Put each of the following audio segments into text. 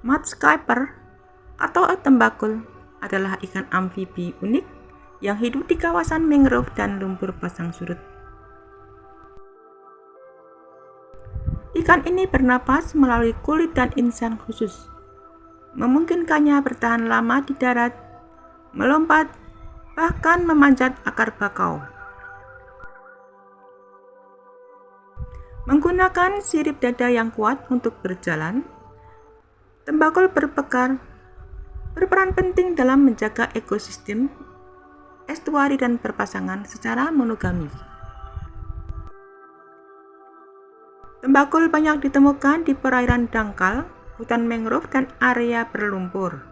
Mudskipper atau tembakul adalah ikan amfibi unik yang hidup di kawasan mangrove dan lumpur pasang surut. Ikan ini bernapas melalui kulit dan insang khusus, memungkinkannya bertahan lama di darat, melompat, bahkan memanjat akar bakau. Menggunakan sirip dada yang kuat untuk berjalan, tembakul berperan penting dalam menjaga ekosistem estuari dan berpasangan secara monogami. Tembakul banyak ditemukan di perairan dangkal, hutan mangrove, dan area berlumpur.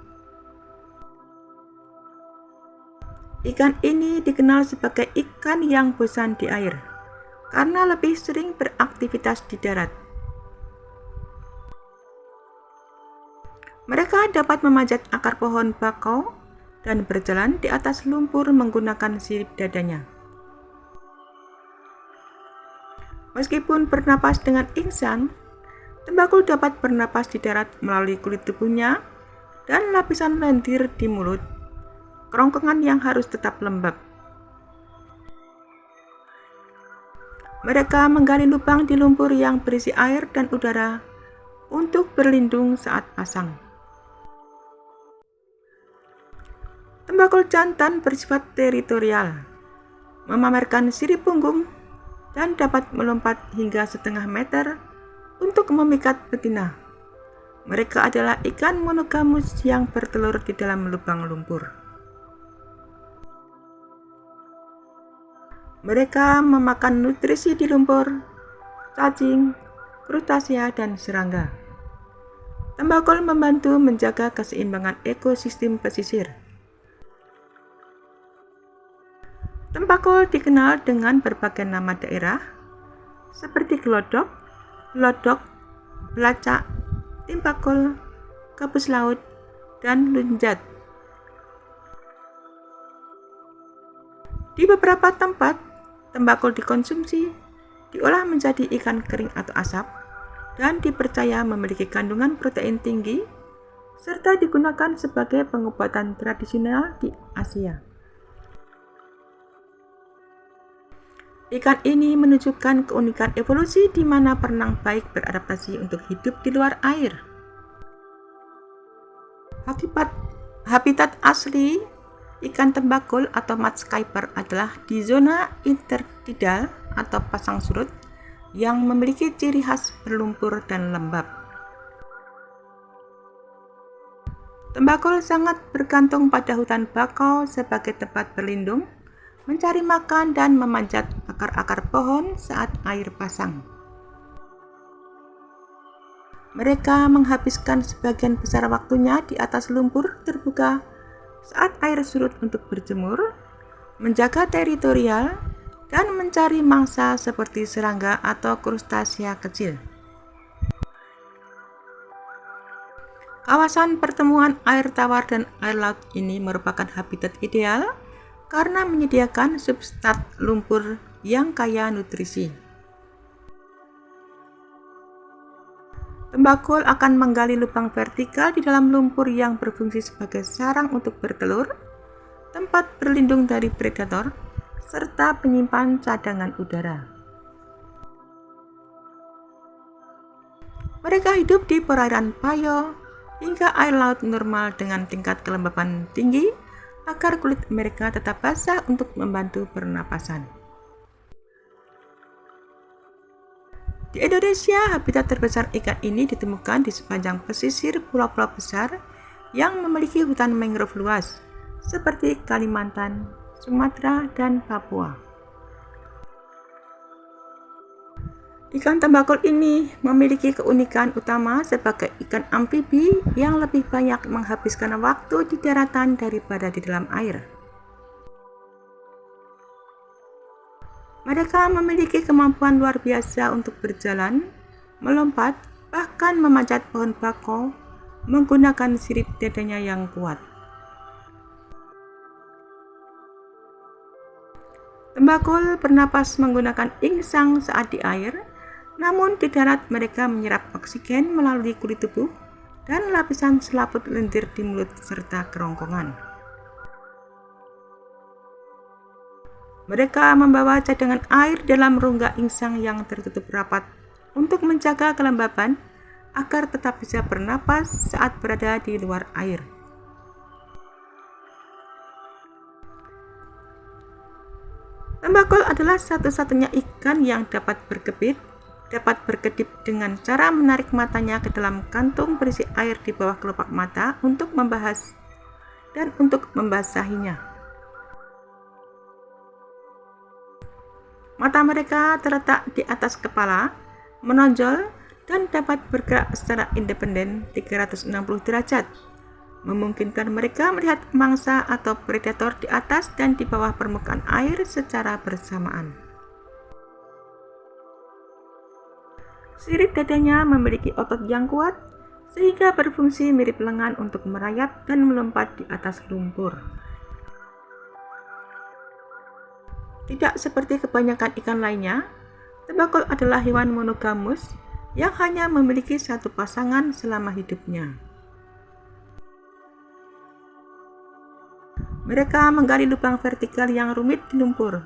Ikan ini dikenal sebagai ikan yang bosan di air karena lebih sering beraktivitas di darat. Mereka dapat memanjat akar pohon bakau dan berjalan di atas lumpur menggunakan sirip dadanya. Meskipun bernapas dengan insang, tembakul dapat bernapas di darat melalui kulit tubuhnya dan lapisan lendir di mulut, kerongkongan yang harus tetap lembab. Mereka menggali lubang di lumpur yang berisi air dan udara untuk berlindung saat pasang. Tembakul jantan bersifat teritorial, memamerkan sirip punggung, dan dapat melompat hingga setengah meter untuk memikat betina. Mereka adalah ikan monogamus yang bertelur di dalam lubang lumpur. Mereka memakan nutrisi di lumpur, cacing, krustasea, dan serangga. Tembakul membantu menjaga keseimbangan ekosistem pesisir. Tembakul dikenal dengan berbagai nama daerah seperti gelodok, lodok, belacak, timpakul, gabus laut, dan lunjat. Di beberapa tempat, tembakul dikonsumsi, diolah menjadi ikan kering atau asap, dan dipercaya memiliki kandungan protein tinggi, serta digunakan sebagai pengobatan tradisional di Asia. Ikan ini menunjukkan keunikan evolusi di mana perenang baik beradaptasi untuk hidup di luar air. Habitat asli ikan tembakul atau mudskipper adalah di zona intertidal atau pasang surut yang memiliki ciri khas berlumpur dan lembab. Tembakul sangat bergantung pada hutan bakau sebagai tempat berlindung, mencari makan, dan memanjat akar-akar pohon saat air pasang. Mereka menghabiskan sebagian besar waktunya di atas lumpur terbuka saat air surut untuk berjemur, menjaga teritorial, dan mencari mangsa seperti serangga atau krustasea kecil. Kawasan pertemuan air tawar dan air laut ini merupakan habitat ideal karena menyediakan substrat lumpur yang kaya nutrisi. Tembakul akan menggali lubang vertikal di dalam lumpur yang berfungsi sebagai sarang untuk bertelur, tempat berlindung dari predator, serta penyimpan cadangan udara. Mereka hidup di perairan payo hingga air laut normal dengan tingkat kelembapan tinggi agar kulit mereka tetap basah untuk membantu pernapasan. Di Indonesia, habitat terbesar ikan ini ditemukan di sepanjang pesisir pulau-pulau besar yang memiliki hutan mangrove luas, seperti Kalimantan, Sumatera, dan Papua. Ikan tembakul ini memiliki keunikan utama sebagai ikan amfibi yang lebih banyak menghabiskan waktu di daratan daripada di dalam air. Mereka memiliki kemampuan luar biasa untuk berjalan, melompat, bahkan memanjat pohon bakau menggunakan sirip dadanya yang kuat. Tembakul bernapas menggunakan insang saat di air, namun di darat mereka menyerap oksigen melalui kulit tubuh dan lapisan selaput lendir di mulut serta kerongkongan. Mereka membawa cadangan air dalam rongga insang yang tertutup rapat untuk menjaga kelembaban agar tetap bisa bernapas saat berada di luar air. Tembakau adalah satu-satunya ikan yang dapat berkedip dengan cara menarik matanya ke dalam kantung berisi air di bawah kelopak mata untuk membahas dan untuk membasahinya. Mata mereka terletak di atas kepala, menonjol, dan dapat bergerak secara independen 360 derajat, memungkinkan mereka melihat mangsa atau predator di atas dan di bawah permukaan air secara bersamaan. Sirip dadanya memiliki otot yang kuat sehingga berfungsi mirip lengan untuk merayap dan melompat di atas lumpur. Tidak seperti kebanyakan ikan lainnya, tembakau adalah hewan monogamus yang hanya memiliki satu pasangan selama hidupnya. Mereka menggali lubang vertikal yang rumit di lumpur.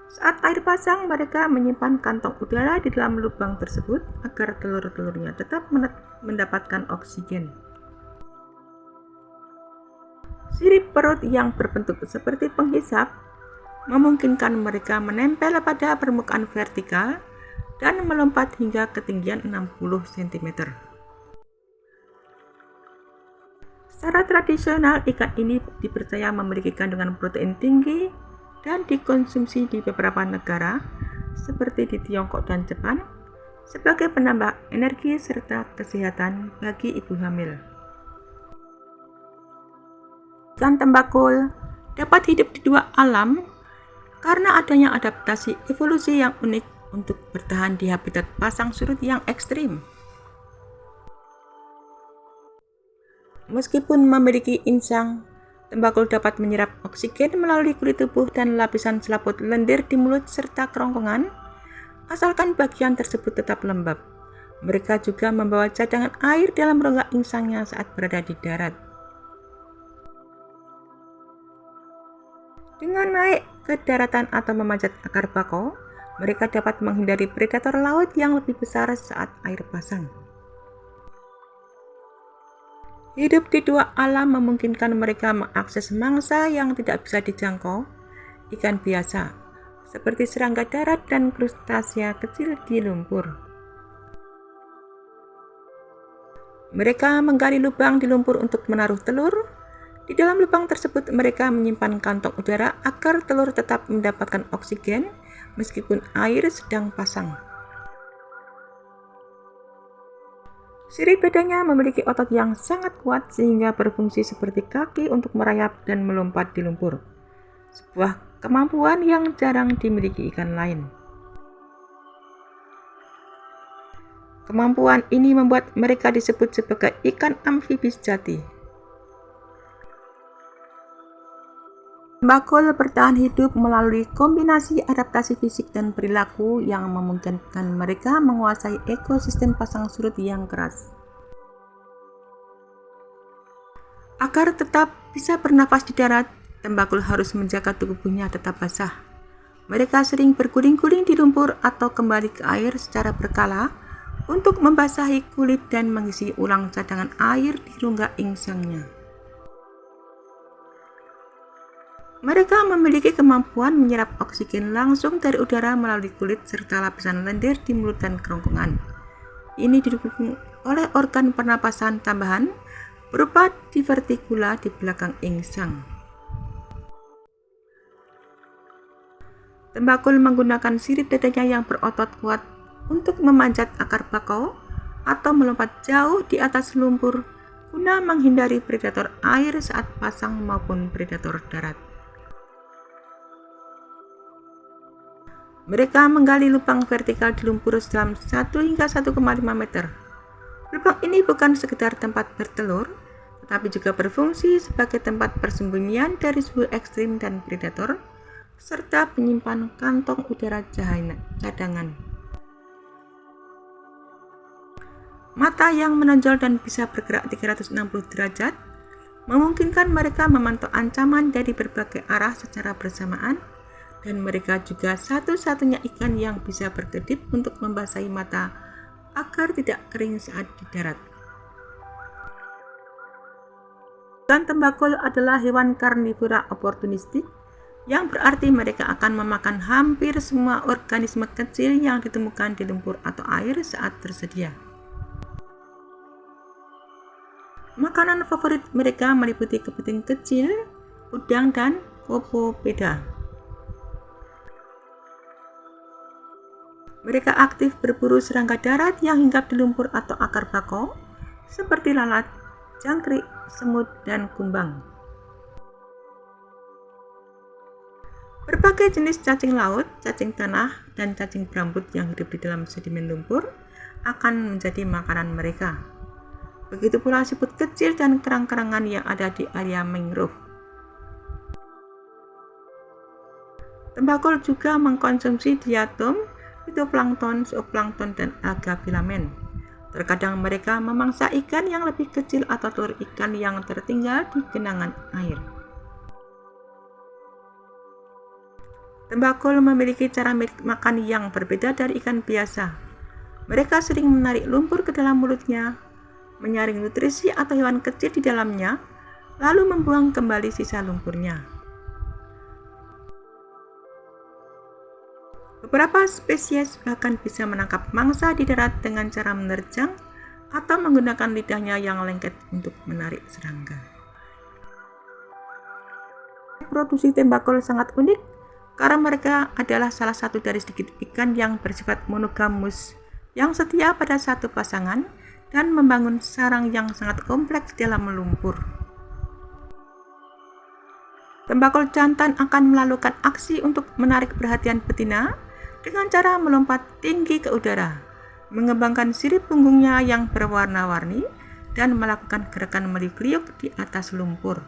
Saat air pasang, mereka menyimpan kantong udara di dalam lubang tersebut agar telur-telurnya tetap mendapatkan oksigen. Sirip perut yang berbentuk seperti penghisap memungkinkan mereka menempel pada permukaan vertikal dan melompat hingga ketinggian 60 cm. Secara tradisional, ikan ini dipercaya memiliki kandungan protein tinggi dan dikonsumsi di beberapa negara, seperti di Tiongkok dan Jepang, sebagai penambah energi serta kesehatan bagi ibu hamil. Ikan tembakau dapat hidup di dua alam karena adanya adaptasi evolusi yang unik untuk bertahan di habitat pasang surut yang ekstrim. Meskipun memiliki insang, tembakau dapat menyerap oksigen melalui kulit tubuh dan lapisan selaput lendir di mulut serta kerongkongan, asalkan bagian tersebut tetap lembab. Mereka juga membawa cadangan air dalam rongga insangnya saat berada di darat. Dengan naik ke daratan atau memanjat akar bakau, mereka dapat menghindari predator laut yang lebih besar saat air pasang. Hidup di dua alam memungkinkan mereka mengakses mangsa yang tidak bisa dijangkau, ikan biasa, seperti serangga darat dan krustasia kecil di lumpur. Mereka menggali lubang di lumpur untuk menaruh telur. Di dalam lubang tersebut mereka menyimpan kantong udara agar telur tetap mendapatkan oksigen meskipun air sedang pasang. Sirip dadanya memiliki otot yang sangat kuat sehingga berfungsi seperti kaki untuk merayap dan melompat di lumpur. Sebuah kemampuan yang jarang dimiliki ikan lain. Kemampuan ini membuat mereka disebut sebagai ikan amfibi sejati. Tembakau bertahan hidup melalui kombinasi adaptasi fisik dan perilaku yang memungkinkan mereka menguasai ekosistem pasang surut yang keras. Agar tetap bisa bernafas di darat, tembakau harus menjaga tubuhnya tetap basah. Mereka sering berguling-guling di lumpur atau kembali ke air secara berkala untuk membasahi kulit dan mengisi ulang cadangan air di rongga insangnya. Mereka memiliki kemampuan menyerap oksigen langsung dari udara melalui kulit serta lapisan lendir di mulut dan kerongkongan. Ini didukung oleh organ pernapasan tambahan berupa divertikula di belakang insang. Tembakau menggunakan sirip dadanya yang berotot kuat untuk memanjat akar bakau atau melompat jauh di atas lumpur guna menghindari predator air saat pasang maupun predator darat. Mereka menggali lubang vertikal di lumpur sedalam 1 hingga 1,5 meter. Lubang ini bukan sekedar tempat bertelur, tetapi juga berfungsi sebagai tempat persembunyian dari suhu ekstrim dan predator, serta penyimpan kantong udara cadangan. Mata yang menonjol dan bisa bergerak 360 derajat memungkinkan mereka memantau ancaman dari berbagai arah secara bersamaan, dan mereka juga satu-satunya ikan yang bisa berkedip untuk membasahi mata agar tidak kering saat di darat. Ikan tembakul adalah hewan karnivora oportunistik, yang berarti mereka akan memakan hampir semua organisme kecil yang ditemukan di lumpur atau air saat tersedia. Makanan favorit mereka meliputi kepiting kecil, udang, dan kopopeda. Mereka aktif berburu serangga darat yang hinggap di lumpur atau akar bakau, seperti lalat, jangkrik, semut, dan kumbang. Berbagai jenis cacing laut, cacing tanah, dan cacing berambut yang hidup di dalam sedimen lumpur akan menjadi makanan mereka. Begitu pula siput kecil dan kerang-kerangan yang ada di area mangrove. Tembakul juga mengkonsumsi diatom, fitoplankton, zooplankton, dan alga filamen. Terkadang mereka memangsa ikan yang lebih kecil atau telur ikan yang tertinggal di genangan air. Tembakul memiliki cara makan yang berbeda dari ikan biasa. Mereka sering menarik lumpur ke dalam mulutnya, menyaring nutrisi atau hewan kecil di dalamnya, lalu membuang kembali sisa lumpurnya. Beberapa spesies bahkan bisa menangkap mangsa di darat dengan cara menerjang atau menggunakan lidahnya yang lengket untuk menarik serangga. Produksi tembakul sangat unik karena mereka adalah salah satu dari sedikit ikan yang bersifat monogamus, yang setia pada satu pasangan dan membangun sarang yang sangat kompleks dalam lumpur. Tembakul jantan akan melakukan aksi untuk menarik perhatian betina dengan cara melompat tinggi ke udara, mengembangkan sirip punggungnya yang berwarna-warni, dan melakukan gerakan meliuk-liuk di atas lumpur.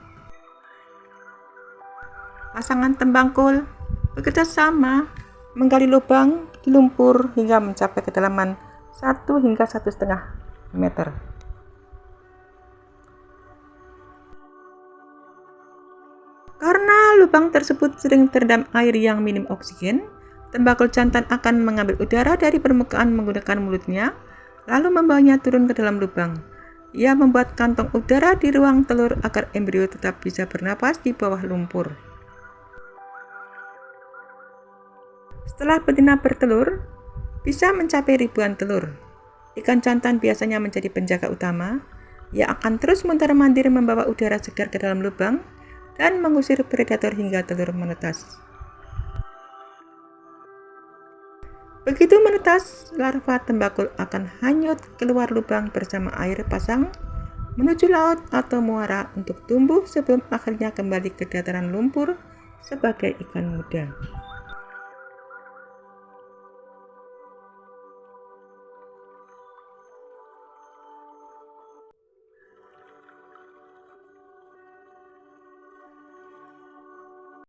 Pasangan tembakul bekerja sama menggali lubang di lumpur hingga mencapai kedalaman 1 hingga 1,5 meter. Karena lubang tersebut sering terendam air yang minim oksigen, tembakul jantan akan mengambil udara dari permukaan menggunakan mulutnya, lalu membawanya turun ke dalam lubang. Ia membuat kantong udara di ruang telur agar embrio tetap bisa bernapas di bawah lumpur. Setelah betina bertelur, bisa mencapai ribuan telur. Ikan jantan biasanya menjadi penjaga utama. Ia akan terus mondar-mandir membawa udara segar ke dalam lubang dan mengusir predator hingga telur menetas. Begitu menetas, larva tembakul akan hanyut keluar lubang bersama air pasang menuju laut atau muara untuk tumbuh sebelum akhirnya kembali ke dataran lumpur sebagai ikan muda.